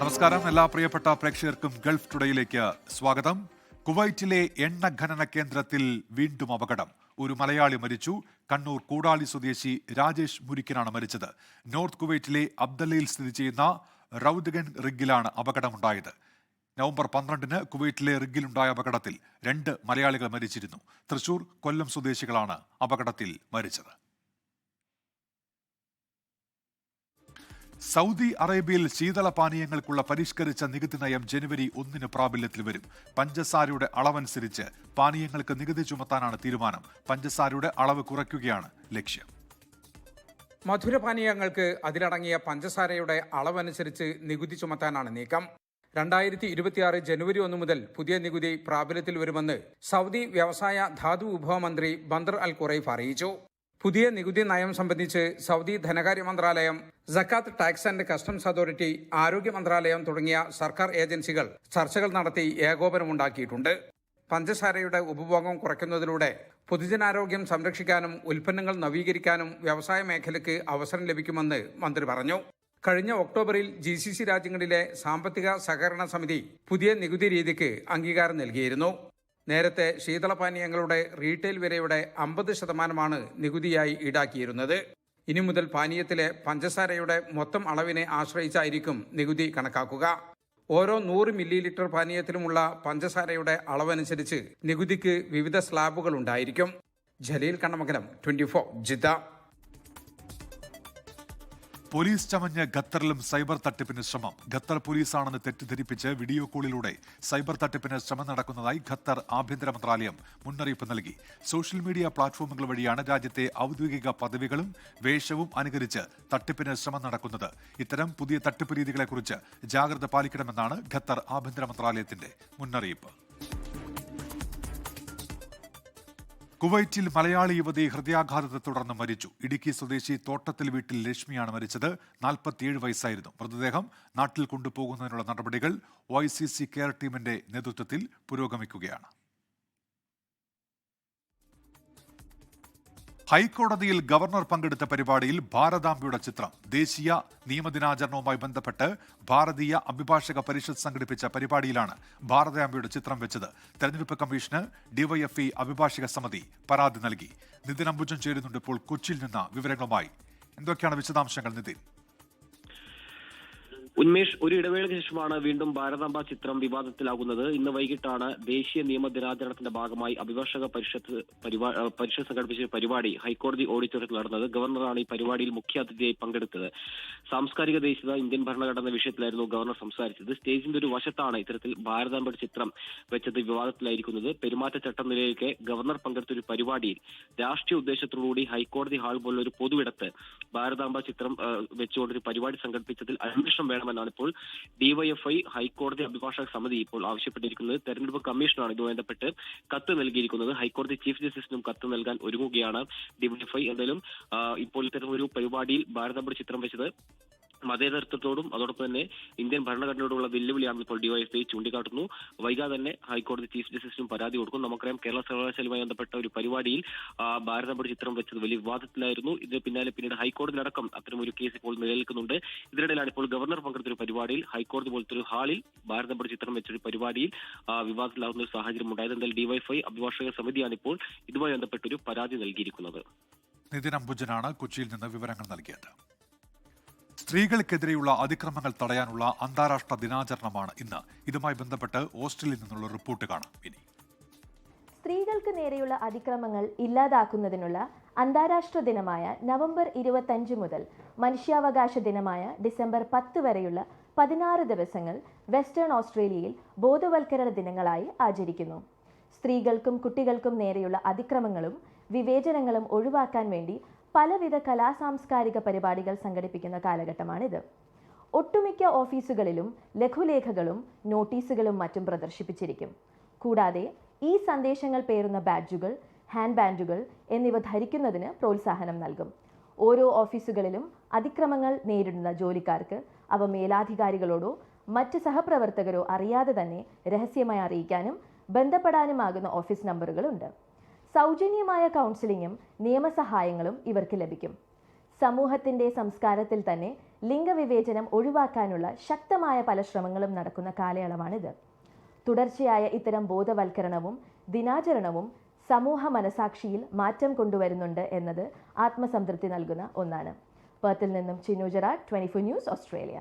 നമസ്കാരം. എല്ലാ പ്രിയപ്പെട്ട പ്രേക്ഷകർക്കും ഗൾഫ് ടുഡേയിലേക്ക് സ്വാഗതം. കുവൈറ്റിലെ എണ്ണ ഖനന കേന്ദ്രത്തിൽ വീണ്ടും അപകടം. ഒരു മലയാളി മരിച്ചു. കണ്ണൂർ കൂടാളി സ്വദേശി രാജേഷ് മുരിക്കനാണ് മരിച്ചത്. നോർത്ത് കുവൈറ്റിലെ അബ്ദല്ലയിൽ സ്ഥിതി ചെയ്യുന്ന റൌദഗൻ റിഗിലാണ് അപകടമുണ്ടായത്. നവംബർ 12-ന് കുവൈറ്റിലെ റിഗിലുണ്ടായ അപകടത്തിൽ 2 മലയാളികൾ മരിച്ചിരുന്നു. തൃശൂർ, കൊല്ലം സ്വദേശികളാണ് അപകടത്തിൽ മരിച്ചത്. സൗദി അറേബ്യയിൽ ശീതളപാനീയങ്ങൾക്കുള്ള പരിഷ്കരിച്ച നികുതി നയം ജനുവരി 1-ന് പ്രാബല്യത്തിൽ വരും. പഞ്ചസാരയുടെ അളവനുസരിച്ച് പാനീയങ്ങൾക്ക് നികുതി ചുമത്താനാണ് തീരുമാനം. പഞ്ചസാരയുടെ അളവ് കുറയ്ക്കുകയാണ് ലക്ഷ്യം. മധുരപാനീയങ്ങൾക്ക് അതിലടങ്ങിയ പഞ്ചസാരയുടെ അളവനുസരിച്ച് നികുതി ചുമത്താനാണ് നീക്കം. 2026 ജനുവരി 1 മുതൽ പുതിയ നികുതി പ്രാബല്യത്തിൽ വരുമെന്ന് സൗദി വ്യവസായ ധാതു വിഭവ മന്ത്രി ബന്ദർ അൽ ഖുറൈഫ് അറിയിച്ചു. പുതിയ നികുതി നയം സംബന്ധിച്ച് സൗദി ധനകാര്യ മന്ത്രാലയം, സക്കാത്ത് ടാക്സ് ആൻഡ് കസ്റ്റംസ് അതോറിറ്റി, ആരോഗ്യ മന്ത്രാലയം തുടങ്ങിയ സർക്കാർ ഏജൻസികൾ ചർച്ചകൾ നടത്തി ഏകോപനമുണ്ടാക്കിയിട്ടുണ്ട്. പഞ്ചസാരയുടെ ഉപഭോഗം കുറയ്ക്കുന്നതിലൂടെ പൊതുജനാരോഗ്യം സംരക്ഷിക്കാനും ഉൽപ്പന്നങ്ങൾ നവീകരിക്കാനും വ്യവസായ മേഖലയ്ക്ക് അവസരം ലഭിക്കുമെന്ന് മന്ത്രി പറഞ്ഞു. കഴിഞ്ഞ ഒക്ടോബറിൽ GCC രാജ്യങ്ങളിലെ സാമ്പത്തിക സഹകരണ സമിതി പുതിയ നികുതി രീതിക്ക് അംഗീകാരം നൽകിയിരുന്നു. നേരത്തെ ശീതളപാനീയങ്ങളുടെ റീറ്റെയിൽ വിലയുടെ 50% നികുതിയായി ഈടാക്കിയിരുന്നത്. ഇനി മുതൽ പാനീയത്തിലെ പഞ്ചസാരയുടെ മൊത്തം അളവിനെ ആശ്രയിച്ചായിരിക്കും നികുതി കണക്കാക്കുക. ഓരോ 100 മില്ലി ലിറ്റർ പാനീയത്തിലുമുള്ള പഞ്ചസാരയുടെ അളവനുസരിച്ച് നികുതിക്ക് വിവിധ സ്ലാബുകൾ ഉണ്ടായിരിക്കും. ജലീൽ കണ്ണമംഗലം, 24 ജിദ്ദ. പോലീസ് ചമഞ്ഞ് ഖത്തറിലും സൈബർ തട്ടിപ്പിന് ശ്രമം. ഖത്തർ പോലീസാണെന്ന് തെറ്റിദ്ധരിപ്പിച്ച് വീഡിയോ കോളിലൂടെ സൈബർ തട്ടിപ്പിന് ശ്രമം നടക്കുന്നതായി ഖത്തർ ആഭ്യന്തര മന്ത്രാലയം മുന്നറിയിപ്പ് നൽകി. സോഷ്യൽ മീഡിയ പ്ലാറ്റ്ഫോമുകൾ വഴിയാണ് രാജ്യത്തെ ഔദ്യോഗിക പദവികളും വേഷവും അനുകരിച്ച് തട്ടിപ്പിന് ശ്രമം നടക്കുന്നത്. ഇത്തരം പുതിയ തട്ടിപ്പ് രീതികളെക്കുറിച്ച് ജാഗ്രത പാലിക്കണമെന്നാണ് ഖത്തർ ആഭ്യന്തര മന്ത്രാലയത്തിന്റെ മുന്നറിയിപ്പ്. കുവൈറ്റിൽ മലയാളി യുവതി ഹൃദയാഘാതത്തെ തുടർന്ന് മരിച്ചു. ഇടുക്കി സ്വദേശി തോട്ടത്തിൽ വീട്ടിൽ ലക്ഷ്മിയാണ് മരിച്ചത്. 47 വയസ്സായിരുന്നു. മൃതദേഹം നാട്ടിൽ കൊണ്ടുപോകുന്നതിനുള്ള നടപടികൾ OICC കെയർ ടീമിന്റെ നേതൃത്വത്തിൽ പുരോഗമിക്കുകയാണ്. ഹൈക്കോടതിയിൽ ഗവർണർ പങ്കെടുത്ത പരിപാടിയിൽ ഭാരതാംബയുടെ ചിത്രം. ദേശീയ നിയമദിനാചരണവുമായി ബന്ധപ്പെട്ട് ഭാരതീയ അഭിഭാഷക പരിഷത്ത് സംഘടിപ്പിച്ച പരിപാടിയിലാണ് ഭാരതാംബയുടെ ചിത്രം വെച്ചത്. തെരഞ്ഞെടുപ്പ് കമ്മീഷന് DYFE അഭിഭാഷക സമിതി പരാതി നൽകി. നിതിൻ അംബുജൻ ചേരുന്നുണ്ട് ഇപ്പോൾ കൊച്ചിയിൽ നിന്ന് വിവരങ്ങളുമായി. എന്തൊക്കെയാണ് വിശദാംശങ്ങൾ നിതിൻ? ഉന്മേഷ്, ഒരു ഇടവേളയ്ക്ക് ശേഷമാണ് വീണ്ടും ഭാരതാംബ ചിത്രം വിവാദത്തിലാകുന്നത്. ഇന്ന് വൈകിട്ടാണ് ദേശീയ നിയമ ദിനാചരണത്തിന്റെ ഭാഗമായി അഭിഭാഷക പരിഷത്ത് സംഘടിപ്പിച്ച പരിപാടി ഹൈക്കോടതി ഓഡിറ്റോറിയത്തിൽ നടന്നത്. ഗവർണറാണ് ഈ പരിപാടിയിൽ മുഖ്യാതിഥിയായി പങ്കെടുത്തത്. സാംസ്കാരിക ദേശീയത, ഇന്ത്യൻ ഭരണഘടന വിഷയത്തിലായിരുന്നു ഗവർണർ സംസാരിച്ചത്. സ്റ്റേജിന്റെ ഒരു വശത്താണ് ഇത്തരത്തിൽ ഭാരതാംബയുടെ ചിത്രം വെച്ചത് വിവാദത്തിലായിരിക്കുന്നത്. പെരുമാറ്റച്ചട്ടം നിലയിലേക്ക് ഗവർണർ പങ്കെടുത്ത ഒരു പരിപാടിയിൽ രാഷ്ട്രീയ ഉദ്ദേശത്തോടുകൂടി ഹൈക്കോടതി ഹാൾ പോലുള്ള ഒരു പൊതുവിടത്ത് ഭാരതാംബ ചിത്രം വെച്ചുകൊണ്ടൊരു പരിപാടി സംഘടിപ്പിച്ചതിൽ അന്വേഷണം വേണം എന്നാണ് ഇപ്പോൾ DYFI ഹൈക്കോടതി അഭിഭാഷക സമിതി ഇപ്പോൾ ആവശ്യപ്പെട്ടിരിക്കുന്നത്. തെരഞ്ഞെടുപ്പ് കമ്മീഷനാണ് ഇതുമായി ബന്ധപ്പെട്ട് കത്ത് നൽകിയിരിക്കുന്നത്. ഹൈക്കോടതി ചീഫ് ജസ്റ്റിസിനും കത്ത് നൽകാൻ ഒരുങ്ങുകയാണ് DYFI. എന്തായാലും ഇപ്പോൾ ഇത്തരം ഒരു പരിപാടിയിൽ ഭാരതാംബയുടെ ചിത്രം വെച്ചത് മതേതരത്വത്തോടും അതോടൊപ്പം തന്നെ ഇന്ത്യൻ ഭരണഘടനയോടുള്ള വെല്ലുവിളിയാണെന്ന് ഇപ്പോൾ DYFI ചൂണ്ടിക്കാട്ടുന്നു. വൈകാതെ തന്നെ ഹൈക്കോടതി ചീഫ് ജസ്റ്റിസിനും പരാതി കൊടുക്കും. നമുക്കറിയാം, കേരള സർവകലാശാലയുമായി ബന്ധപ്പെട്ട ഒരു പരിപാടിയിൽ ഭാരതാംബയുടെ ചിത്രം വെച്ചത് വലിയ വിവാദത്തിലായിരുന്നു. ഇതിന് പിന്നാലെ പിന്നീട് ഹൈക്കോടതിയിലടക്കം അത്തരം ഒരു കേസ് ഇപ്പോൾ നിലനിൽക്കുന്നുണ്ട്. ഇതിനിടയിലാണ് ഇപ്പോൾ ഗവർണർ പങ്കെടുത്ത ഒരു പരിപാടിയിൽ ഹൈക്കോടതി പോലത്തെ ഒരു ഹാളിൽ ഭാരതാംബയുടെ ചിത്രം വെച്ചൊരു പരിപാടിയിൽ വിവാദത്തിലാകുന്ന ഒരു സാഹചര്യം ഉണ്ടായത്. എന്തായാലും DYFI അഭിഭാഷക സമിതിയാണ് ഇപ്പോൾ ഇതുമായി ബന്ധപ്പെട്ടൊരു പരാതി നൽകിയിരിക്കുന്നത്. നിതിൻ അംബുജനാണ് കൊച്ചിയിൽ നിന്ന് വിവരങ്ങൾ നൽകിയത്. സ്ത്രീകൾക്കെതിരെയുള്ള അതിക്രമങ്ങൾ തടയാനുള്ള അന്താരാഷ്ട്ര ദിനാചരണമാണ് ഇന്ന്. ഇതുമായി ബന്ധപ്പെട്ട് ഓസ്ട്രേലിയയിൽ നിന്നുള്ള റിപ്പോർട്ട് കാണാം ഇനി. സ്ത്രീകൾക്ക് നേരെയുള്ള അതിക്രമങ്ങൾ ഇല്ലാതാക്കുന്നതിനുള്ള അന്താരാഷ്ട്ര ദിനമായ നവംബർ 25 മുതൽ മനുഷ്യാവകാശ ദിനമായ ഡിസംബർ 10 വരെയുള്ള 16 ദിവസങ്ങൾ വെസ്റ്റേൺ ഓസ്ട്രേലിയയിൽ ബോധവൽക്കരണ ദിനങ്ങളായി ആചരിക്കുന്നു. സ്ത്രീകൾക്കും കുട്ടികൾക്കും നേരെയുള്ള അതിക്രമങ്ങളും വിവേചനങ്ങളും ഒഴിവാക്കാൻ വേണ്ടി പലവിധ കലാസാംസ്കാരിക പരിപാടികൾ സംഘടിപ്പിക്കുന്ന കാലഘട്ടമാണിത്. ഒട്ടുമിക്ക ഓഫീസുകളിലും ലഘുലേഖകളും നോട്ടീസുകളും മറ്റും പ്രദർശിപ്പിച്ചിരിക്കും. കൂടാതെ ഈ സന്ദേശങ്ങൾ പേറുന്ന ബാഡ്ജുകൾ, ഹാൻഡ് ബാൻഡുകൾ എന്നിവ ധരിക്കുന്നതിന് പ്രോത്സാഹനം നൽകും. ഓരോ ഓഫീസുകളിലും അതിക്രമങ്ങൾ നേരിടുന്ന ജോലിക്കാർക്ക് അവ മേലാധികാരികളോടോ മറ്റ് സഹപ്രവർത്തകരോ അറിയാതെ തന്നെ രഹസ്യമായി അറിയിക്കാനും ബന്ധപ്പെടാനുമാകുന്ന ഓഫീസ് നമ്പറുകളുണ്ട്. സൗജന്യമായ കൗൺസിലിങ്ങും നിയമസഹായങ്ങളും ഇവർക്ക് ലഭിക്കും. സമൂഹത്തിൻ്റെ സംസ്കാരത്തിൽ തന്നെ ലിംഗവിവേചനം ഒഴിവാക്കാനുള്ള ശക്തമായ പല ശ്രമങ്ങളും നടക്കുന്ന കാലയളവാണിത്. തുടർച്ചയായ ഇത്തരം ബോധവൽക്കരണവും ദിനാചരണവും സമൂഹ മനസാക്ഷിയിൽ മാറ്റം കൊണ്ടുവരുന്നുണ്ട് എന്നത് ആത്മസംതൃപ്തി നൽകുന്ന ഒന്നാണ്. പെർത്തിൽ നിന്നും ചിന്നു ജെറാഡ്, 24 ന്യൂസ്, ഓസ്ട്രേലിയ.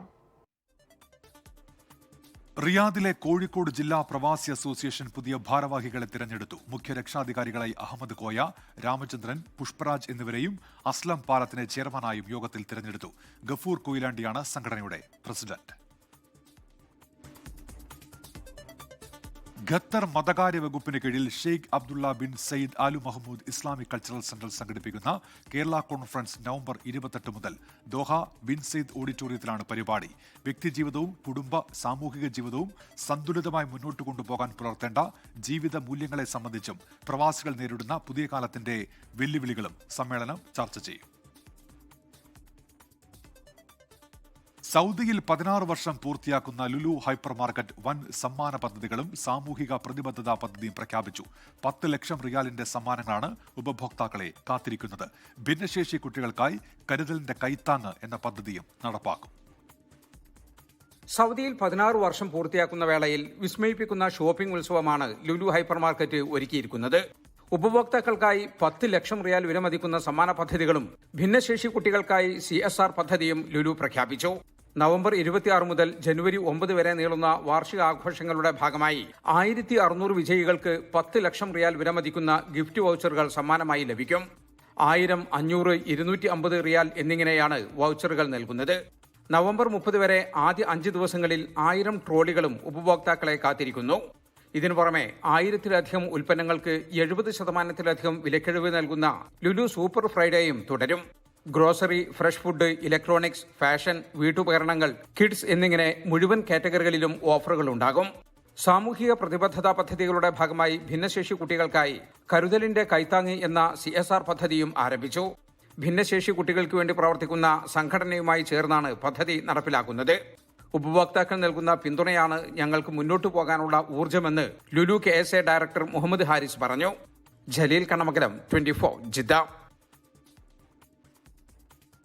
റിയാദിലെ കോഴിക്കോട് ജില്ലാ പ്രവാസി അസോസിയേഷൻ പുതിയ ഭാരവാഹികളെ തിരഞ്ഞെടുത്തു. മുഖ്യ രക്ഷാധികാരികളായി അഹമ്മദ് കോയ, രാമചന്ദ്രൻ, പുഷ്പരാജ് എന്നിവരെയും അസ്ലം പാലത്തിനെ ചെയർമാനായും യോഗത്തിൽ തിരഞ്ഞെടുത്തു. ഗഫൂർ കൊയിലാണ്ടിയാണ് സംഘടനയുടെ പ്രസിഡന്റ്. ഖത്തർ മതകാര്യ വകുപ്പിന് കീഴിൽ Sheikh Abdullah bin Zayed Al Mahmoud Islamic cultural centre സംഘടിപ്പിക്കുന്ന കേരള കോൺഫറൻസ് നവംബർ 28 മുതൽ ദോഹ ബിൻ സയ്യിദ് ഓഡിറ്റോറിയത്തിലാണ് പരിപാടി. വ്യക്തിജീവിതവും കുടുംബ സാമൂഹിക ജീവിതവും സന്തുലിതമായി മുന്നോട്ട് കൊണ്ടുപോകാൻ പുലർത്തേണ്ട ജീവിത മൂല്യങ്ങളെ സംബന്ധിച്ചും പ്രവാസികൾ നേരിടുന്ന പുതിയ കാലത്തിന്റെ വെല്ലുവിളികളും സമ്മേളനം ചർച്ച ചെയ്യും. സൗദിയിൽ 16 വർഷം പൂർത്തിയാക്കുന്ന ലുലു ഹൈപ്പർ മാർക്കറ്റ് വൻ സമ്മാന പദ്ധതികളും സാമൂഹിക പ്രതിബദ്ധതാ പദ്ധതിയും പ്രഖ്യാപിച്ചു. 10 ലക്ഷം റിയാലിന്റെ സമ്മാനങ്ങളാണ് ഉപഭോക്താക്കളെ കാത്തിരിക്കുന്നത്. ഭിന്നശേഷി കുട്ടികൾക്കായി കരുതലിന്റെ കൈത്താങ്ങ് എന്ന പദ്ധതിയും നടപ്പാക്കും. സൗദിയിൽ 16 വർഷം പൂർത്തിയാക്കുന്ന വേളയിൽ വിസ്മയിപ്പിക്കുന്ന ഷോപ്പിംഗ് ഉത്സവമാണ് ലുലു ഹൈപ്പർ മാർക്കറ്റ് ഒരുക്കിയിരിക്കുന്നത്. ഉപഭോക്താക്കൾക്കായി 10 ലക്ഷം റിയാൽ വിലമതിക്കുന്ന സമ്മാന പദ്ധതികളും ഭിന്നശേഷി കുട്ടികൾക്കായി CSR പദ്ധതിയും ലുലു പ്രഖ്യാപിച്ചു. നവംബർ 26 മുതൽ ജനുവരി 9 വരെ നീളുന്ന വാർഷിക ആഘോഷങ്ങളുടെ ഭാഗമായി 1600 വിജയികൾക്ക് 10 ലക്ഷം റിയാൽ വിലമതിക്കുന്ന ഗിഫ്റ്റ് വൗച്ചറുകൾ സമ്മാനമായി ലഭിക്കും. 1000, 500, 250 റിയാൽ എന്നിങ്ങനെയാണ് വൗച്ചറുകൾ നൽകുന്നത്. നവംബർ 30 വരെ ആദ്യ 5 ദിവസങ്ങളിൽ 1000 ട്രോളികളും ഉപഭോക്താക്കളെ കാത്തിരിക്കുന്നു. ഇതിനു പുറമെ 1000-ലധികം ഉൽപ്പന്നങ്ങൾക്ക് 70% വിലക്കിഴിവ് നൽകുന്ന ലുലു സൂപ്പർ ഫ്രൈഡേയും തുടരും. Grocery, fresh food, electronics, fashion, വീട്ടുപകരണങ്ങൾ, കിഡ്സ് എന്നിങ്ങനെ മുഴുവൻ കാറ്റഗറികളിലും ഓഫറുകൾ ഉണ്ടാകും. സാമൂഹിക പ്രതിബദ്ധതാ പദ്ധതികളുടെ ഭാഗമായി ഭിന്നശേഷി കുട്ടികൾക്കായി കരുതലിന്റെ കൈത്താങ്ങി എന്ന CSR പദ്ധതിയും ആരംഭിച്ചു. ഭിന്നശേഷി കുട്ടികൾക്ക് വേണ്ടി പ്രവർത്തിക്കുന്ന സംഘടനയുമായി ചേർന്നാണ് പദ്ധതി നടപ്പിലാക്കുന്നത്. ഉപഭോക്താക്കൾ നൽകുന്ന പിന്തുണയാണ് ഞങ്ങൾക്ക് മുന്നോട്ടു പോകാനുള്ള ഊർജ്ജമെന്ന് ലുലു KSA ഡയറക്ടർ മുഹമ്മദ് ഹാരിസ് പറഞ്ഞു. ജലീൽ കണ്ണമംഗലം, 24, ജിദ്ദ.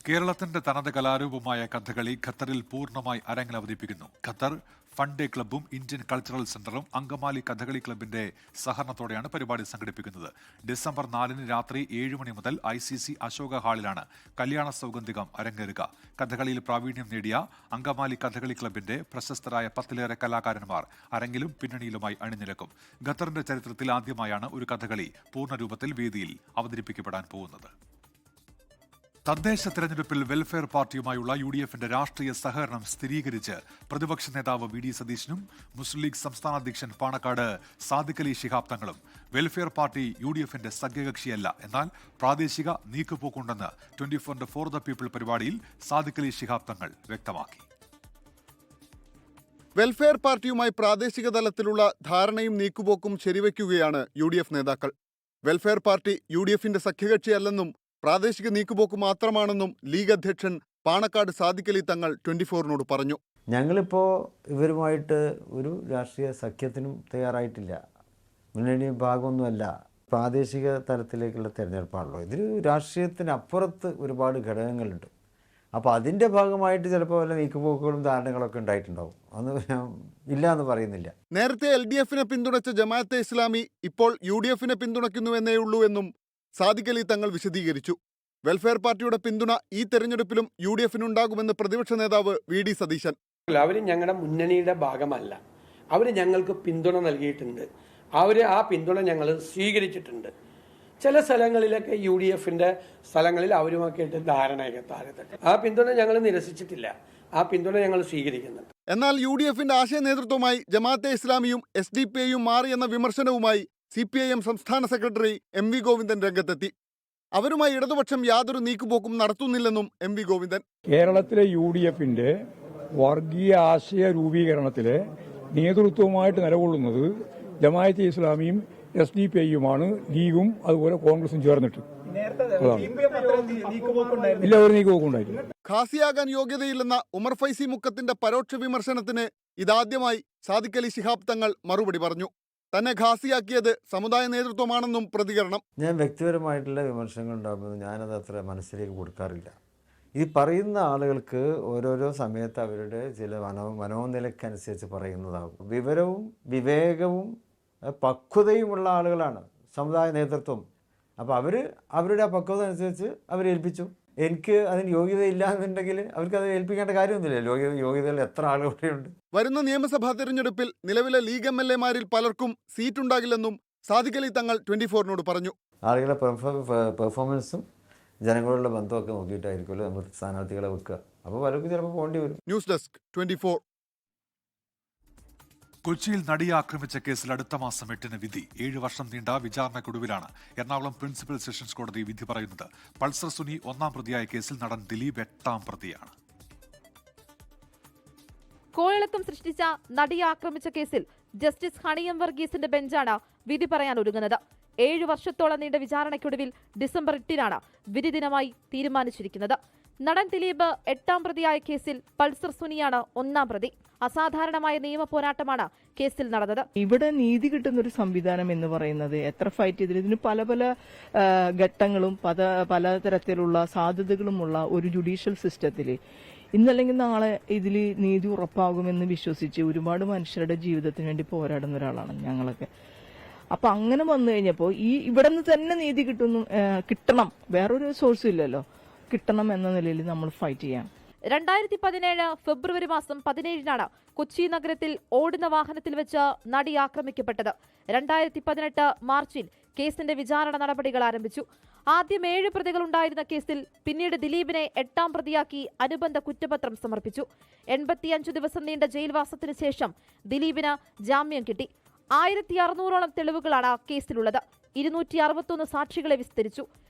കേരളത്തിന്റെ തനത് കലാരൂപമായ കഥകളി ഖത്തറിൽ പൂർണ്ണമായി അരങ്ങിൽ അവതരിപ്പിക്കുന്നു. ഖത്തർ ഫണ്ടേ ക്ലബ്ബും ഇന്ത്യൻ കൾച്ചറൽ സെന്ററും അങ്കമാലി കഥകളി ക്ലബിന്റെ സഹകരണത്തോടെയാണ് പരിപാടി സംഘടിപ്പിക്കുന്നത്. ഡിസംബർ 4 രാത്രി 7 മണി മുതൽ ICC അശോക ഹാളിലാണ് കല്യാണ സൗഗന്ധികം അരങ്ങേറുക. കഥകളിയിൽ പ്രാവീണ്യം നേടിയ അങ്കമാലി കഥകളി ക്ലബിന്റെ പ്രശസ്തരായ 10-ലേറെ കലാകാരന്മാർ അരങ്ങിലും പിന്നണിയിലുമായി അണിനിരക്കും. ഖത്തറിന്റെ ചരിത്രത്തിൽ ആദ്യമായാണ് ഒരു കഥകളി പൂർണ്ണരൂപത്തിൽ വേദിയിൽ അവതരിപ്പിക്കപ്പെടാൻ പോകുന്നത്. തദ്ദേശ തെരഞ്ഞെടുപ്പിൽ വെൽഫെയർ പാർട്ടിയുമായുള്ള UDFന്റെ രാഷ്ട്രീയ സഹകരണം സ്ഥിരീകരിച്ച് പ്രതിപക്ഷ നേതാവ് VD സതീശനും മുസ്ലിം ലീഗ് സംസ്ഥാന അധ്യക്ഷൻ പാണക്കാട് സാദിഖ് അലി ശിഹാബ് തങ്ങളും. വെൽഫെയർ പാർട്ടി UDFന്റെ സഖ്യകക്ഷിയല്ല, എന്നാൽ പ്രാദേശിക നീക്കുപോക്കുണ്ടെന്ന് 24 ഫോർ ദ പീപ്പിൾ പരിപാടിയിൽ സാദിഖ് അലി ശിഹാബ് തങ്ങൾ വ്യക്തമാക്കി. വെൽഫെയർ പാർട്ടിയുമായി പ്രാദേശിക തലത്തിലുള്ള ധാരണയും നീക്കുപോക്കും ശരിവയ്ക്കുകയാണ് UDF നേതാക്കൾ. വെൽഫെയർ പാർട്ടി UDFന്റെ സഖ്യകക്ഷിയല്ലെന്നും പ്രാദേശിക നീക്കുപോക്ക് മാത്രമാണെന്നും ലീഗ് അധ്യക്ഷൻ പാണക്കാട് സാദിഖ് അലി തങ്ങൾ 24നോട് പറഞ്ഞു. ഞങ്ങളിപ്പോൾ ഇവരുമായിട്ട് ഒരു രാഷ്ട്രീയ സഖ്യത്തിനും തയ്യാറായിട്ടില്ല. മുന്നണി ഭാഗമൊന്നുമല്ല. പ്രാദേശിക തലത്തിലേക്കുള്ള തിരഞ്ഞെടുപ്പാണല്ലോ. ഇതിൽ രാഷ്ട്രീയത്തിനപ്പുറത്ത് ഒരുപാട് ഘടകങ്ങളുണ്ട്. അപ്പോൾ അതിൻ്റെ ഭാഗമായിട്ട് ചിലപ്പോൾ വല്ല നീക്കുപോക്കുകളും ധാരണകളൊക്കെ ഉണ്ടായിട്ടുണ്ടാവും. അന്ന് ഇല്ല എന്ന് പറയുന്നില്ല. നേരത്തെ LDFനെ പിന്തുണച്ച ജമാഅത്തെ ഇസ്ലാമി ഇപ്പോൾ UDFനെ പിന്തുണയ്ക്കുന്നുവെന്നേ ഉള്ളൂ എന്നും സാദിഖ് അലി തങ്ങൾ വിശദീകരിച്ചു. വെൽഫെയർ പാർട്ടിയുടെ പിന്തുണ ഈ തെരഞ്ഞെടുപ്പിലും UDFനുണ്ടാകുമെന്ന് പ്രതിപക്ഷ നേതാവ് VD സതീശൻ. അവർ ഞങ്ങളുടെ മുന്നണിയുടെ ഭാഗമല്ല. അവർ ഞങ്ങൾക്ക് പിന്തുണ നൽകിയിട്ടുണ്ട്. ആ പിന്തുണ ഞങ്ങൾ സ്വീകരിച്ചിട്ടുണ്ട്. ചില സ്ഥലങ്ങളിലൊക്കെ UDFന്റെ സ്ഥലങ്ങളിൽ അവരുമൊക്കെ ആയിട്ട് ധാരണയൊക്കെ താഴെത്തട്ടെ. ആ പിന്തുണ ഞങ്ങൾ നിരസിച്ചിട്ടില്ല. ആ പിന്തുണ ഞങ്ങൾ സ്വീകരിക്കുന്നുണ്ട്. എന്നാൽ UDFന്റെ ആശയ നേതൃത്വമായി ജമാഅത്തെ ഇസ്ലാമിയും SDPIയും മാറിയെന്ന വിമർശനവുമായി CPIM സംസ്ഥാന സെക്രട്ടറി MV ഗോവിന്ദൻ രംഗത്തെത്തി. അവരുമായി ഇടതുപക്ഷം യാതൊരു നീക്കുപോക്കും നടത്തുന്നില്ലെന്നും MV ഗോവിന്ദൻ. കേരളത്തിലെ UDFന്റെ വർഗീയ ആശയ രൂപീകരണത്തിലെ നേതൃത്വവുമായിട്ട് നിലകൊള്ളുന്നത് ജമാഅത്തെ ഇസ്ലാമിയും SDPIയുമാണ്. ലീഗും അതുപോലെ കോൺഗ്രസും ചേർന്നിട്ട് ഇല്ല, ഒരു നീക്കുപോക്കുണ്ടായിട്ടില്ല. ഖാസിയാകാൻ യോഗ്യതയില്ലെന്ന ഉമർ ഫൈസി മുക്കത്തിന്റെ പരോക്ഷ വിമർശനത്തിന് ഇതാദ്യമായി സാദിഖ് അലി ശിഹാബ് തങ്ങൾ മറുപടി പറഞ്ഞു. തന്നെ ഖാസിയാക്കിയത് സമുദായ നേതൃത്വമാണെന്നും പ്രതികരണം. ഞാൻ വ്യക്തിപരമായിട്ടുള്ള വിമർശനങ്ങൾ ഉണ്ടാകുമ്പോൾ ഞാനത് അത്ര മനസ്സിലേക്ക് കൊടുക്കാറില്ല. ഈ പറയുന്ന ആളുകൾക്ക് ഓരോരോ സമയത്ത് അവരുടെ ചില മനോനിലക്കനുസരിച്ച് പറയുന്നതാകും. വിവരവും വിവേകവും പക്വതയുമുള്ള ആളുകളാണ് സമുദായ നേതൃത്വം. അപ്പോൾ അവരുടെ ആ പക്വത അനുസരിച്ച് അവരേൽപ്പിച്ചു. എനിക്ക് അതിന് യോഗ്യതയില്ല എന്നുണ്ടെങ്കിൽ അവർക്കത് ഏൽപ്പിക്കേണ്ട കാര്യമൊന്നുമില്ല. യോഗ്യതകൾ എത്ര ആളുകളുടെയുണ്ട്. വരുന്ന നിയമസഭാ തെരഞ്ഞെടുപ്പിൽ നിലവിലെ ലീഗ് MLA-മാരിൽ പലർക്കും സീറ്റുണ്ടാകില്ലെന്നും സാദിഖ് അലി തങ്ങൾ 24-നോട് പറഞ്ഞു. ആളുകളുടെ പെർഫോമൻസും ജനങ്ങളുള്ള ബന്ധമൊക്കെ നോക്കിയിട്ടായിരിക്കുമല്ലോ നമ്മൾ സ്ഥാനാർത്ഥികളെ വെക്കുക. അപ്പോൾ പലർക്കും ചിലപ്പോൾ പോകേണ്ടി വരും. News desk 24. കൊച്ചിയിൽ നടിയെ ആക്രമിച്ച കേസിൽ അടുത്ത മാസം 8-ന് വിധി. 7 വർഷം നീണ്ട വിചാരണക്കൊടുവിലാണ് എറണാകുളം പ്രിൻസിപ്പൽ സെഷൻസ് കോടതി വിധി പറയുന്നത്. പൾസർ സുനി 1-ാം പ്രതിയായ കേസിൽ നടൻ ദിലീപ് 8-ാം പ്രതിയാണ്. കോളിളക്കം സൃഷ്ടിച്ച നടിയെ ആക്രമിച്ച കേസിൽ ജസ്റ്റിസ് ഹണിയം വർഗീസിന്റെ ബെഞ്ചാണ് വിധി പറയാൻ ഒരുങ്ങുന്നത്. 7 വർഷത്തോളം നീണ്ട വിചാരണയ്ക്കൊടുവിൽ ഡിസംബർ 8-നാണ് വിധി ദിനമായി തീരുമാനിച്ചിരിക്കുന്നത്. നടൻ ദിലീപ് 8-ാം പ്രതിയായ കേസിൽ പൾസർ സുനിയാണ് 1-ാം പ്രതി. അസാധാരണമായ നിയമ പോരാട്ടമാണ് കേസിൽ നടന്നത്. ഇവിടെ നീതി കിട്ടുന്ന ഒരു സംവിധാനം എന്ന് പറയുന്നത് എത്ര ഫൈറ്റ് ചെയ്തിട്ട് ഇതിന് പല പല ഘട്ടങ്ങളും പലതരത്തിലുള്ള സാധ്യതകളുമുള്ള ഒരു ജുഡീഷ്യൽ സിസ്റ്റത്തിൽ ഇന്നല്ലെങ്കിൽ നാളെ ഇതിൽ നീതി ഉറപ്പാകുമെന്ന് വിശ്വസിച്ച് ഒരുപാട് മനുഷ്യരുടെ ജീവിതത്തിന് വേണ്ടി പോരാടുന്ന ഒരാളാണ് ഞങ്ങളൊക്കെ. അപ്പൊ അങ്ങനെ വന്നു കഴിഞ്ഞപ്പോൾ ഇവിടെ നിന്ന് തന്നെ നീതി കിട്ടണം, വേറൊരു സോഴ്സും ഇല്ലല്ലോ, കിട്ടണം എന്ന നിലയിൽ നമ്മൾ ഫൈറ്റ് ചെയ്യാം. 2017 ഫെബ്രുവരി മാസം 17-നാണ് കൊച്ചി നഗരത്തിൽ ഓടുന്ന വാഹനത്തിൽ വെച്ച് നടി ആക്രമിക്കപ്പെട്ടത്. 2018 മാർച്ചിൽ കേസിന്റെ വിചാരണ നടപടികൾ ആരംഭിച്ചു. ആദ്യം 7 പ്രതികളുണ്ടായിരുന്ന കേസിൽ പിന്നീട് ദിലീപിനെ 8-ാം പ്രതിയാക്കി അനുബന്ധ കുറ്റപത്രം സമർപ്പിച്ചു. 85 ദിവസം നീണ്ട ജയിൽവാസത്തിന് ശേഷം ദിലീപിന് ജാമ്യം കിട്ടി. 1600ഓളം തെളിവുകളാണ് കേസിലുള്ളത്. 261 സാക്ഷികളെ വിസ്തരിച്ചു.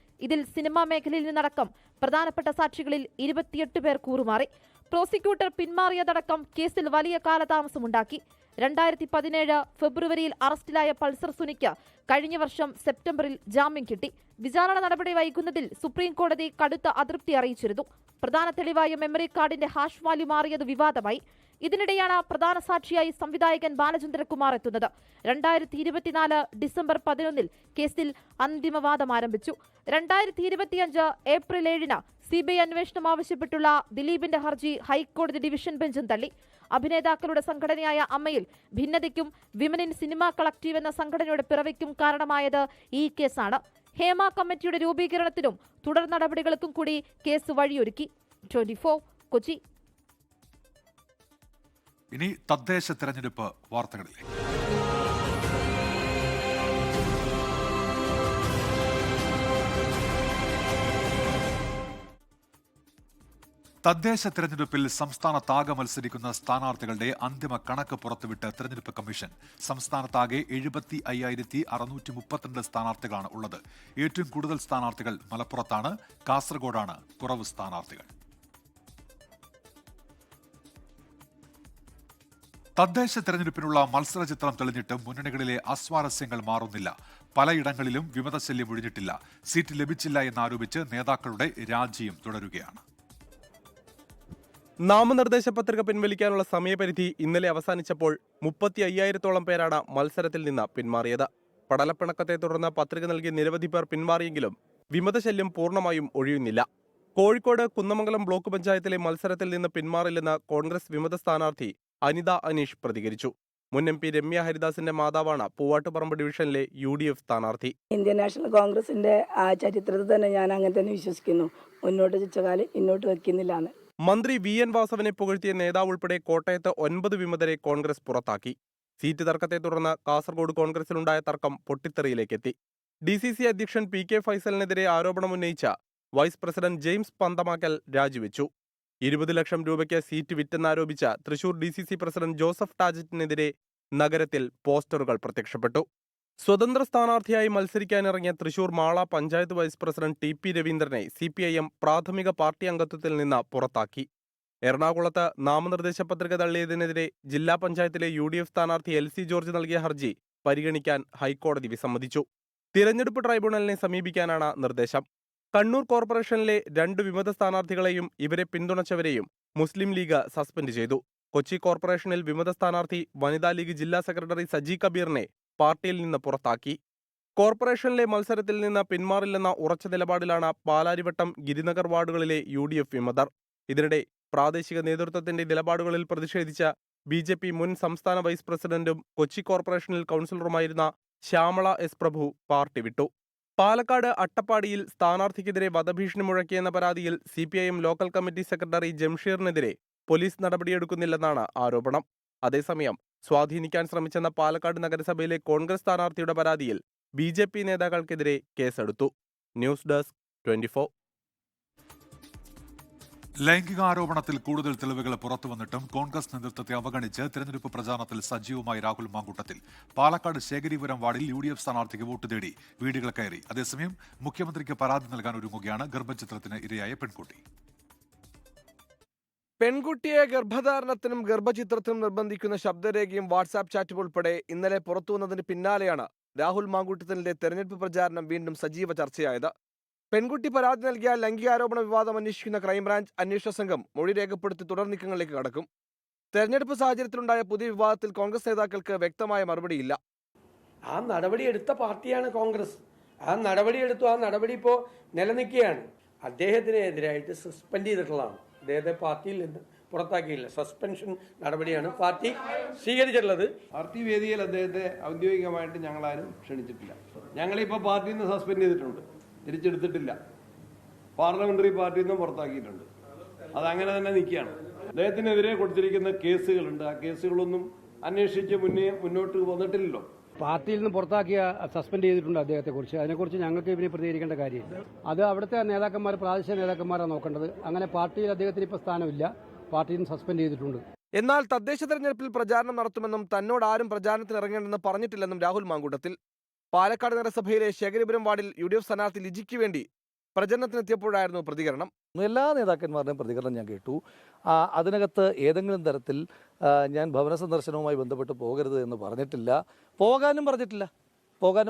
ഇതിൽ സിനിമാ മേഖലയിൽ നിന്നടക്കം പ്രധാനപ്പെട്ട സാക്ഷികളിൽ 28 പേർ കൂറുമാറി. പ്രോസിക്യൂട്ടർ പിന്മാറിയതടക്കം കേസിൽ വലിയ കാലതാമസമുണ്ടാക്കി. 2017 ഫെബ്രുവരിയിൽ അറസ്റ്റിലായ പൾസർ സുനിക്ക് കഴിഞ്ഞ വർഷം സെപ്റ്റംബറിൽ ജാമ്യം കിട്ടി. വിചാരണ നടപടി വൈകുന്നതിൽ സുപ്രീം കോടതി കടുത്ത അതൃപ്തി അറിയിച്ചിരുന്നു. പ്രധാന തെളിവായ മെമ്മറി കാർഡിന്റെ ഹാഷ് വാല്യൂ മാറിയത് വിവാദമായി. ഇതിനിടെയാണ് പ്രധാന സാക്ഷിയായി സംവിധായകൻ ബാലചന്ദ്രകുമാർ എത്തുന്നത്. 2024 ഡിസംബർ 11 കേസിൽ അന്തിമവാദം ആരംഭിച്ചു. 2025 ഏപ്രിൽ 7-ന് CBI അന്വേഷണം ആവശ്യപ്പെട്ടുള്ള ദിലീപിന്റെ ഹർജി ഹൈക്കോടതി ഡിവിഷൻ ബെഞ്ചും തള്ളി. അഭിനേതാക്കളുടെ സംഘടനയായ അമ്മയിൽ ഭിന്നതയ്ക്കും വിമൻ ഇൻ സിനിമ കളക്റ്റീവ് എന്ന സംഘടനയുടെ പിറവിക്കും കാരണമായത് ഈ കേസാണ്. ഹേമ കമ്മിറ്റിയുടെ രൂപീകരണത്തിനും തുടർ നടപടികൾക്കും കൂടി കേസ് വഴിയൊരുക്കി. 24 കൊച്ചി. ഇനി തദ്ദേശ തെരഞ്ഞെടുപ്പ് വാർത്തകളിലേക്ക്. തദ്ദേശ തെരഞ്ഞെടുപ്പിൽ സംസ്ഥാനത്താകെ മത്സരിക്കുന്ന സ്ഥാനാർത്ഥികളുടെ അന്തിമ കണക്ക് പുറത്തുവിട്ട് തെരഞ്ഞെടുപ്പ് കമ്മീഷൻ. സംസ്ഥാനത്താകെ 75,632 സ്ഥാനാർത്ഥികളാണ് ഉള്ളത്. ഏറ്റവും കൂടുതൽ സ്ഥാനാർത്ഥികൾ മലപ്പുറത്താണ്. കാസർഗോഡാണ് കുറവ് സ്ഥാനാർത്ഥികൾ. തദ്ദേശ തെരഞ്ഞെടുപ്പിനുള്ള മത്സരചിത്രം തെളിഞ്ഞിട്ടും മുന്നണികളിലെ അസ്വാരസ്യങ്ങൾ മാറുന്നില്ല. പലയിടങ്ങളിലും വിമതശല്യം ഒഴിഞ്ഞിട്ടില്ല. സീറ്റ് ലഭിച്ചില്ല എന്നാരോപിച്ച് നേതാക്കളുടെ രാജിയും തുടരുകയാണ്. നാമനിർദ്ദേശ പത്രിക പിൻവലിക്കാനുള്ള സമയപരിധി ഇന്നലെ അവസാനിച്ചപ്പോൾ 35,000-ഓളം പേരാണ് മത്സരത്തിൽ നിന്ന് പിന്മാറിയത്. പടലപ്പിണക്കത്തെ തുടർന്ന് പത്രിക നൽകിയ നിരവധി പേർ പിന്മാറിയെങ്കിലും വിമതശല്യം പൂർണ്ണമായും ഒഴിയുന്നില്ല. കോഴിക്കോട് കുന്നമംഗലം ബ്ലോക്ക് പഞ്ചായത്തിലെ മത്സരത്തിൽ നിന്ന് പിന്മാറില്ലെന്ന് കോൺഗ്രസ് വിമത സ്ഥാനാർത്ഥി അനിത അനീഷ് പ്രതികരിച്ചു. മുൻ MP രമ്യ ഹരിദാസിന്റെ മാതാവാണ് പൂവാട്ടുപറമ്പ് ഡിവിഷനിലെ UDF സ്ഥാനാർത്ഥി. ഇന്ത്യൻ നാഷണൽ കോൺഗ്രസിന്റെ ആ ചരിത്രത്തിൽ തന്നെ ഞാൻ അങ്ങനെ തന്നെ വിശ്വസിക്കുന്നു. മുന്നോട്ട് ചിച്ചകാലം ഇന്നോട്ട് വെക്കുന്നില്ലാന്ന്. മന്ത്രി VN വാസവനെ പുകഴ്ത്തിയ നേതാവ് ഉൾപ്പെടെ കോട്ടയത്ത് 9 വിമതരെ കോൺഗ്രസ് പുറത്താക്കി. സീറ്റ് തർക്കത്തെ തുടർന്ന് കാസർഗോഡ് കോൺഗ്രസിലുണ്ടായ തർക്കം പൊട്ടിത്തെറിയിലേക്കെത്തി. DCC അധ്യക്ഷൻ PK ഫൈസലിനെതിരെ ആരോപണമുന്നയിച്ച വൈസ് പ്രസിഡന്റ് ജെയിംസ് പന്തമാക്കൽ രാജിവെച്ചു. 20 ലക്ഷം രൂപയ്ക്ക് സീറ്റ് വിറ്റെന്നാരോപിച്ച തൃശൂർ DCC പ്രസിഡന്റ് ജോസഫ് ടാജറ്റിനെതിരെ നഗരത്തിൽ പോസ്റ്ററുകൾ പ്രത്യക്ഷപ്പെട്ടു. സ്വതന്ത്ര സ്ഥാനാർത്ഥിയായി മത്സരിക്കാനിറങ്ങിയ Thrissur Mala panchayat vice president TP രവീന്ദ്രനെ CPIM പ്രാഥമിക പാർട്ടി അംഗത്വത്തിൽ നിന്ന് പുറത്താക്കി. എറണാകുളത്ത് നാമനിർദ്ദേശ പത്രിക തള്ളിയതിനെതിരെ ജില്ലാ പഞ്ചായത്തിലെ UDF സ്ഥാനാർത്ഥി LC ജോർജ് നൽകിയ ഹർജി പരിഗണിക്കാൻ ഹൈക്കോടതി വിസമ്മതിച്ചു. തിരഞ്ഞെടുപ്പ് ട്രൈബ്യൂണലിനെ സമീപിക്കാനാണ് നിർദ്ദേശം. കണ്ണൂർ കോർപ്പറേഷനിലെ 2 വിമത സ്ഥാനാർത്ഥികളെയും ഇവരെ പിന്തുണച്ചവരെയും മുസ്ലിം ലീഗ് സസ്പെൻഡ് ചെയ്തു. കൊച്ചി കോർപ്പറേഷനിൽ വിമത സ്ഥാനാർത്ഥി വനിതാ ലീഗ് ജില്ലാ സെക്രട്ടറി സജി കബീറിനെ പാർട്ടിയിൽ നിന്ന് പുറത്താക്കി. കോർപ്പറേഷനിലെ മത്സരത്തിൽ നിന്ന് പിന്മാറില്ലെന്ന ഉറച്ച നിലപാടിലാണ് പാലാരിവട്ടം ഗിരിനഗർ വാർഡുകളിലെ UDF വിമതർ. ഇതിനിടെ പ്രാദേശിക നേതൃത്വത്തിന്റെ നിലപാടുകളിൽ പ്രതിഷേധിച്ച BJP മുൻ സംസ്ഥാന വൈസ് പ്രസിഡന്റും കൊച്ചി കോർപ്പറേഷനിൽ കൗൺസിലറുമായിരുന്ന ശ്യാമള S. പ്രഭു പാർട്ടി വിട്ടു. പാലക്കാട് അട്ടപ്പാടിയിൽ സ്ഥാനാർത്ഥിക്കെതിരെ വധഭീഷണി മുഴക്കിയെന്ന പരാതിയിൽ CPIM ലോക്കൽ കമ്മിറ്റി സെക്രട്ടറി ജംഷീറിനെതിരെ പോലീസ് നടപടിയെടുക്കുന്നില്ലെന്നാണ് ആരോപണം. അതേസമയം സ്വാധീനിക്കാൻ ശ്രമിച്ചെന്ന പാലക്കാട് നഗരസഭയിലെ കോൺഗ്രസ് സ്ഥാനാർത്ഥിയുടെ പരാതിയിൽ BJP നേതാക്കൾക്കെതിരെ കേസെടുത്തു. News desk 24. ലൈംഗികാരോപണത്തിൽ കൂടുതൽ തെളിവുകൾ പുറത്തുവന്നിട്ടും കോൺഗ്രസ് നേതൃത്വത്തെ അവഗണിച്ച് തെരഞ്ഞെടുപ്പ് പ്രചാരണത്തിൽ സജീവമായി രാഹുൽ മാങ്കൂട്ടത്തിൽ. പാലക്കാട് ശേഖരിപുരം വാർഡിൽ UDF സ്ഥാനാർത്ഥിക്ക് വോട്ട് തേടി വീടുകൾ കയറി. അതേസമയം മുഖ്യമന്ത്രിക്ക് പരാതി നൽകാൻ ഒരുങ്ങുകയാണ് ഗർഭചിത്രത്തിന് ഇരയായ പെൺകുട്ടി. പെൺകുട്ടിയെ ഗർഭധാരണത്തിനും ഗർഭചിത്രത്തിനും നിർബന്ധിക്കുന്ന ശബ്ദരേഖയും വാട്സാപ്പ് ചാറ്റും ഉൾപ്പെടെ ഇന്നലെ പുറത്തുവന്നതിന് പിന്നാലെയാണ് രാഹുൽ മാങ്കൂട്ടത്തിലിന്റെ തെരഞ്ഞെടുപ്പ് പ്രചാരണം വീണ്ടും സജീവ ചർച്ചയായത്. പെൺകുട്ടി പരാതി നൽകിയ ലൈംഗികാരോപണ വിവാദം അന്വേഷിക്കുന്ന ക്രൈംബ്രാഞ്ച് അന്വേഷണ സംഘം മൊഴി രേഖപ്പെടുത്തി തുടർ നീക്കങ്ങളിലേക്ക് കടക്കും. തെരഞ്ഞെടുപ്പ് സാഹചര്യത്തിലുണ്ടായ പുതിയ വിവാദത്തിൽ കോൺഗ്രസ് നേതാക്കൾക്ക് വ്യക്തമായ മറുപടിയില്ല. ആ നടപടി എടുത്ത പാർട്ടിയാണ് കോൺഗ്രസ്. ആ നടപടി എടുത്തു. ആ നടപടി ഇപ്പോൾ നിലനിൽക്കുകയാണ്. അദ്ദേഹത്തിനെതിരായിട്ട് സസ്പെൻഡ് ചെയ്തിട്ടുള്ളതാണ്. അദ്ദേഹത്തെ പാർട്ടിയിൽ നിന്ന് പുറത്താക്കിയില്ല. സസ്പെൻഷൻ നടപടിയാണ് പാർട്ടി സ്വീകരിച്ചിട്ടുള്ളത്. പാർട്ടി വേദിയിൽ അദ്ദേഹത്തെ ഔദ്യോഗികമായിട്ട് ഞങ്ങളാരും ക്ഷണിച്ചിട്ടില്ല. ഞങ്ങളിപ്പോൾ പാർട്ടിയിൽ നിന്ന് സസ്പെൻഡ് ചെയ്തിട്ടുണ്ട്, തിരിച്ചെടുത്തിട്ടില്ല. പാർലമെന്ററി പാർട്ടിയിൽ നിന്നും പുറത്താക്കിയിട്ടുണ്ട്. അതങ്ങനെ തന്നെ നിൽക്കുകയാണ്. അദ്ദേഹത്തിനെതിരെ കൊടുത്തിരിക്കുന്ന കേസുകളുണ്ട്. ആ കേസുകളൊന്നും അന്വേഷിച്ച് മുന്നോട്ട് വന്നിട്ടില്ലല്ലോ. പാർട്ടിയിൽ നിന്ന് പുറത്താക്കിയ സസ്പെൻഡ് ചെയ്തിട്ടുണ്ട് അദ്ദേഹത്തെക്കുറിച്ച്. അതിനെക്കുറിച്ച് ഞങ്ങൾക്ക് ഇവരെ പ്രതികരിക്കേണ്ട കാര്യമില്ല. അത് അവിടുത്തെ നേതാക്കന്മാർ, പ്രാദേശിക നേതാക്കന്മാരാണ് നോക്കേണ്ടത്. അങ്ങനെ പാർട്ടിയിൽ അദ്ദേഹത്തിന് ഇപ്പോൾ സ്ഥാനമില്ല. പാർട്ടിയിൽ നിന്ന് സസ്പെൻഡ് ചെയ്തിട്ടുണ്ട്. എന്നാൽ തദ്ദേശ തെരഞ്ഞെടുപ്പിൽ പ്രചാരണം നടത്തുമെന്നും തന്നോട് ആരും പ്രചാരണത്തിന് ഇറങ്ങേണ്ടെന്ന് പറഞ്ഞിട്ടില്ലെന്നും രാഹുൽ മാങ്കൂട്ടത്തിൽ. പാലക്കാട് നഗരസഭയിലെ ശേഖരിപുരം വാർഡിൽ UDF സ്ഥാനാർത്ഥി ലിജിക്ക് വേണ്ടി പ്രചരണത്തിനെത്തിയപ്പോഴായിരുന്നു പ്രതികരണം. എല്ലാ നേതാക്കന്മാരുടെയും പ്രതികരണം ഞാൻ കേട്ടു. അതിനകത്ത് ഏതെങ്കിലും തരത്തിൽ ഞാൻ ഭവന സന്ദർശനവുമായി ബന്ധപ്പെട്ട് പോകരുത് എന്ന് പറഞ്ഞിട്ടില്ല, പോകാനും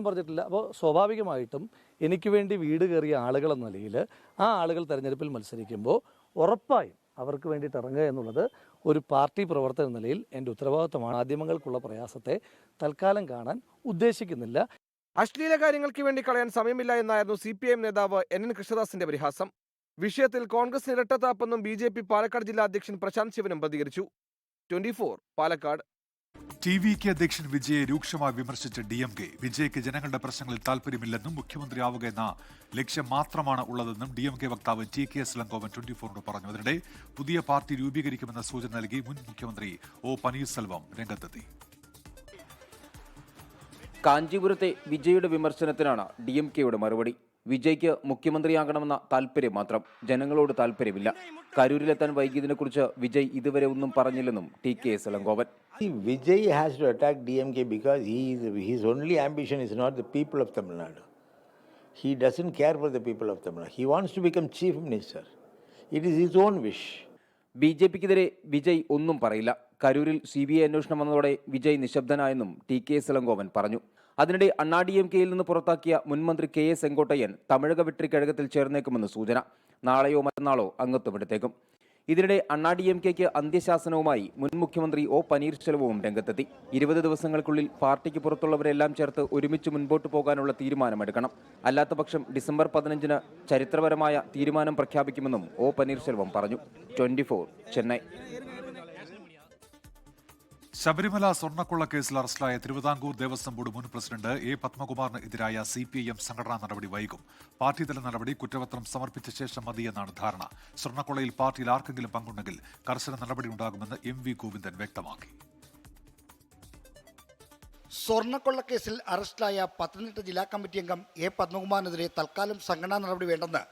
പറഞ്ഞിട്ടില്ല. അപ്പോൾ സ്വാഭാവികമായിട്ടും എനിക്ക് വേണ്ടി വീട് കയറിയ ആളുകളെന്ന നിലയിൽ ആ ആളുകൾ തെരഞ്ഞെടുപ്പിൽ മത്സരിക്കുമ്പോൾ ഉറപ്പായും അവർക്ക് വേണ്ടിയിട്ട് ഇറങ്ങുക എന്നുള്ളത് ഒരു പാർട്ടി പ്രവർത്തന നിലയിൽ എൻ്റെ ഉത്തരവാദിത്തമാണ്. മാധ്യമങ്ങൾക്കുള്ള പ്രയാസത്തെ തൽക്കാലം കാണാൻ ഉദ്ദേശിക്കുന്നില്ല. അശ്ലീല കാര്യങ്ങൾക്ക് വേണ്ടി കളയാൻ സമയമില്ല എന്നായിരുന്നു CPIM നേതാവ് NN കൃഷ്ണദാസിന്റെ പരിഹാസം. വിഷയത്തിൽ കോൺഗ്രസ് ഇരട്ടത്താപ്പെന്നും BJP പാലക്കാട് ജില്ലാ അധ്യക്ഷൻ പ്രശാന്ത് ശിവനും പ്രതികരിച്ചു. 24 പാലക്കാട്. TVK അധ്യക്ഷൻ വിജയെ രൂക്ഷമായി വിമർശിച്ച DMK. വിജയ്ക്ക് ജനങ്ങളുടെ പ്രശ്നങ്ങളിൽ താല്പര്യമില്ലെന്നും മുഖ്യമന്ത്രിയാവുക എന്ന ലക്ഷ്യം മാത്രമാണ് ഉള്ളതെന്നും DMK വക്താവ് TK ഇളങ്കോവൻ 24നോട് പറഞ്ഞു. അതിനിടെ പുതിയ പാർട്ടി രൂപീകരിക്കുമെന്ന സൂചന നൽകി മുൻ മുഖ്യമന്ത്രി O. പനീർസെൽവം രംഗത്തെത്തി. കാഞ്ചീപുരത്തെ വിജയുടെ വിമർശനത്തിനാണ് DMKയുടെ മറുപടി. വിജയ്ക്ക് മുഖ്യമന്ത്രിയാകണമെന്ന താല്പര്യം മാത്രം, ജനങ്ങളോട് താല്പര്യമില്ല. കരൂരിലെത്താൻ വൈകിയതിനെക്കുറിച്ച് വിജയ് ഇതുവരെ ഒന്നും പറഞ്ഞില്ലെന്നും TK Elangovan. Vijay has to attack DMK because his only ambition is not the people of Tamil Nadu. He doesn't care for the people of Tamil Nadu. He wants to become chief minister. It is his own wish. BJPക്കെതിരെ Vijay ഒന്നും പറയില്ല. കരൂരിൽ CBI അന്വേഷണം വന്നതോടെ Vijay നിശബ്ദനായെന്നും TK Elangovan പറഞ്ഞു. അതിനിടെ DMKയിൽ നിന്ന് പുറത്താക്കിയ മുൻമന്ത്രി KA Sengottaiyan Tamilaga Vettri കഴകത്തിൽ ചേർന്നേക്കുമെന്ന് സൂചന. നാളെയോ മറ്റന്നാളോ അംഗത്വമെടുത്തേക്കും. ഇതിനിടെ DMKയ്ക്ക് അന്ത്യശാസനവുമായി മുൻ മുഖ്യമന്ത്രി O. പനീർശെൽവവും രംഗത്തെത്തി. 20 ദിവസങ്ങൾക്കുള്ളിൽ പാർട്ടിക്ക് പുറത്തുള്ളവരെല്ലാം ചേർത്ത് ഒരുമിച്ച് മുൻപോട്ട് പോകാനുള്ള തീരുമാനമെടുക്കണം. അല്ലാത്തപക്ഷം ഡിസംബർ 15-ന് ചരിത്രപരമായ തീരുമാനം പ്രഖ്യാപിക്കുമെന്നും O. പനീർശെൽവം പറഞ്ഞു. 24 ചെന്നൈ. ശബരിമല സ്വർണ്ണക്കൊള്ള കേസിൽ അറസ്റ്റിലായ തിരുവിതാംകൂർ ദേവസ്വം ബോർഡ് മുൻ പ്രസിഡന്റ് A. പത്മകുമാറിന് എതിരായ CPIM സംഘടനാ നടപടി വൈകും. പാർട്ടിതല നടപടി കുറ്റപത്രം സമർപ്പിച്ച ശേഷം മതിയെന്നാണ് ധാരണ. സ്വർണ്ണക്കൊള്ളയിൽ പാർട്ടിയിൽ ആർക്കെങ്കിലും പങ്കുണ്ടെങ്കിൽ കർശന നടപടിയുണ്ടാകുമെന്ന് MV ഗോവിന്ദൻ വ്യക്തമാക്കി. സ്വർണ്ണക്കൊള്ളക്കേസിൽ അറസ്റ്റിലായ പത്തനംതിട്ട ജില്ലാ കമ്മിറ്റി അംഗം A. പത്മകുമാറിനെതിരെ തൽക്കാലം സംഘടനാ നടപടി വേണ്ടെന്ന്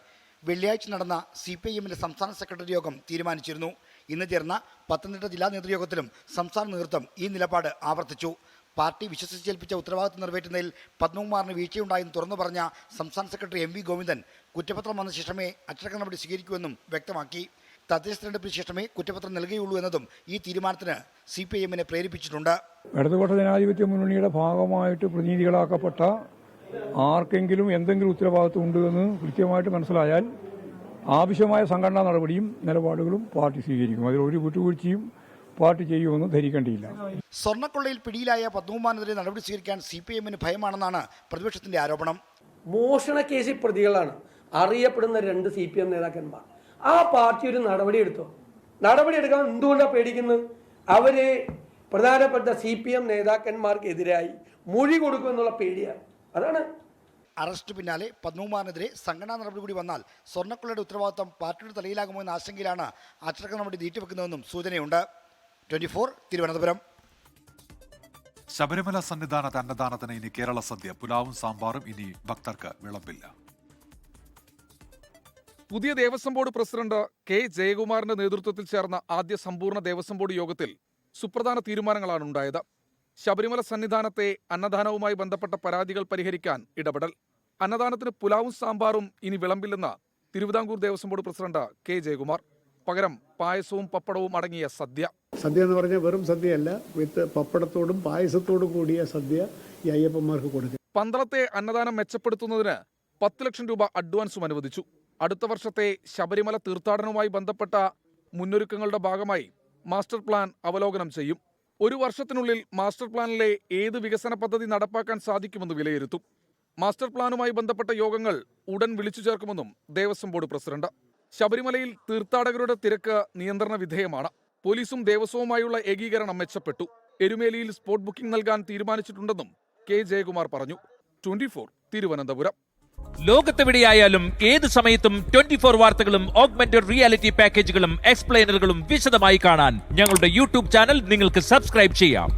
വെള്ളിയാഴ്ച നടന്ന CPIMന്റെ സംസ്ഥാന സെക്രട്ടറി യോഗം തീരുമാനിച്ചിരുന്നു. ഇന്ന് ചേർന്ന പത്തനംതിട്ട ജില്ലാ നേതൃയോഗത്തിലും സംസ്ഥാന നേതൃത്വം ഈ നിലപാട് ആവർത്തിച്ചു. പാർട്ടി വിശ്വസിച്ചേൽപ്പിച്ച ഉത്തരവാദിത്വം നിറവേറ്റുന്നതിൽ പത്മകുമാറിന് വീഴ്ചയുണ്ടായെന്ന് തുറന്നു പറഞ്ഞ സംസ്ഥാന സെക്രട്ടറി MV ഗോവിന്ദൻ കുറ്റപത്രം വന്ന ശേഷമേ അച്ചടക്ക നടപടി സ്വീകരിക്കൂവെന്നും വ്യക്തമാക്കി. തദ്ദേശ തെരഞ്ഞെടുപ്പിന് ശേഷമേ കുറ്റപത്രം നൽകുകയുള്ളൂ എന്നതും ഈ തീരുമാനത്തിന് CPIMനെ പ്രേരിപ്പിച്ചിട്ടുണ്ട്. ഇടതുപക്ഷ ജനാധിപത്യ മുന്നണിയുടെ ഭാഗമായിട്ട് പ്രതിനിധികളാക്കപ്പെട്ട ആർക്കെങ്കിലും എന്തെങ്കിലും ഉത്തരവാദിത്വം ഉണ്ട് എന്ന് കൃത്യമായിട്ട് മനസ്സിലായാൽ ആവശ്യമായ സംഘടനാ നടപടിയും നിലപാടുകളും പാർട്ടി സ്വീകരിക്കും. അതിൽ ഒരു വിട്ടുവീഴ്ചയും പാർട്ടി ചെയ്യുമെന്ന് ധരിക്കേണ്ടിയില്ല. സ്വർണ്ണക്കൊള്ളയിൽ പിടിയിലായ പത്മകുമാറിനെതിരെ നടപടി സ്വീകരിക്കാൻ CPM-ന് ഭയമാണെന്നാണ് പ്രതിപക്ഷത്തിന്റെ ആരോപണം. മോഷണ കേസിൽ പ്രതികളാണ് അറിയപ്പെടുന്ന 2 CPM നേതാക്കന്മാർ. ആ പാർട്ടി ഒരു നടപടി എടുത്തോ? നടപടി എടുക്കാൻ എന്തുകൊണ്ടാണ് പേടിക്കുന്നത്? അവര് പ്രധാനപ്പെട്ട CPM നേതാക്കന്മാർക്കെതിരായി മൊഴി കൊടുക്കുമെന്നുള്ള പേടിയാണ്. അതാണ് അറസ്റ്റ് പിന്നാലെ പത്മകുമാറിനെതിരെ സംഘടനാ നടപടി കൂടി വന്നാൽ സ്വർണ്ണക്കൊള്ളയുടെ ഉത്തരവാദിത്തം പാർട്ടിയുടെ തലയിലാകുമോ എന്ന ആശങ്കയിലാണ് അച്ചടക്ക നടപടി നീട്ടിവെക്കുന്നതെന്നും സൂചനയുണ്ട്. 24 തിരുവനന്തപുരം. ശബരിമല സന്നിധാനത്ത് അന്നദാനത്തിന് ഇനി കേരള സദ്യ. പുലാവും സാമ്പാറും ഇനി ഭക്തർക്ക് വിളമ്പില്ല. പുതിയ ദേവസ്വം ബോർഡ് പ്രസിഡന്റ് കെ ജയകുമാറിന്റെ നേതൃത്വത്തിൽ ചേർന്ന ആദ്യ സമ്പൂർണ്ണ ദേവസ്വം ബോർഡ് യോഗത്തിൽ സുപ്രധാന തീരുമാനങ്ങളാണ് ഉണ്ടായത്. ശബരിമല സന്നിധാനത്തെ അന്നദാനവുമായി ബന്ധപ്പെട്ട പരാതികൾ പരിഹരിക്കാൻ ഇടപെടൽ. അന്നദാനത്തിന് പുലാവും സാമ്പാറും ഇനി വിളമ്പില്ലെന്ന് Travancore Devaswom board president K Jayakumar. പകരം പായസവും പപ്പടവും അടങ്ങിയ സദ്യ. സദ്യ എന്ന് പറഞ്ഞാൽ വെറും സദ്യയല്ല, വിത്ത് പപ്പടത്തോടും പായസത്തോടും കൂടിയ സദ്യ ഈ അയ്യപ്പന്മാർക്ക് കൊടുക്കും. പന്തളത്തെ അന്നദാനം മെച്ചപ്പെടുത്തുന്നതിന് 10 ലക്ഷം രൂപ അഡ്വാൻസും അനുവദിച്ചു. അടുത്ത വർഷത്തെ ശബരിമല തീർത്ഥാടനവുമായി ബന്ധപ്പെട്ട മുന്നൊരുക്കങ്ങളുടെ ഭാഗമായി മാസ്റ്റർ പ്ലാൻ അവലോകനം ചെയ്യും. 1 വർഷത്തിനുള്ളിൽ മാസ്റ്റർ പ്ലാനിലെ ഏത് വികസന പദ്ധതി നടപ്പാക്കാൻ സാധിക്കുമെന്ന് വിലയിരുത്തും. മാസ്റ്റർ പ്ലാനുമായി ബന്ധപ്പെട്ട യോഗങ്ങൾ ഉടൻ വിളിച്ചു ചേർക്കുമെന്നും ദേവസ്വം ബോർഡ് പ്രസിഡന്റ്. ശബരിമലയിൽ തീർത്ഥാടകരുടെ തിരക്ക് നിയന്ത്രണ വിധേയമാണ്. പോലീസും ദേവസ്വവുമായുള്ള ഏകീകരണം മെച്ചപ്പെട്ടു. എരുമേലിയിൽ സ്പോട്ട് ബുക്കിംഗ് നൽകാൻ തീരുമാനിച്ചിട്ടുണ്ടെന്നും കെ ജയകുമാർ പറഞ്ഞു. 24 തിരുവനന്തപുരം. ലോകത്തെവിടെയായാലും ഏത് സമയത്തും 24 വാർത്തകളും ഓഗ്മെന്റഡ് റിയാലിറ്റി പാക്കേജുകളും എക്സ്പ്ലെയിനറുകളും വിശദമായി കാണാൻ ഞങ്ങളുടെ യൂട്യൂബ് ചാനൽ നിങ്ങൾക്ക് സബ്സ്ക്രൈബ് ചെയ്യാം.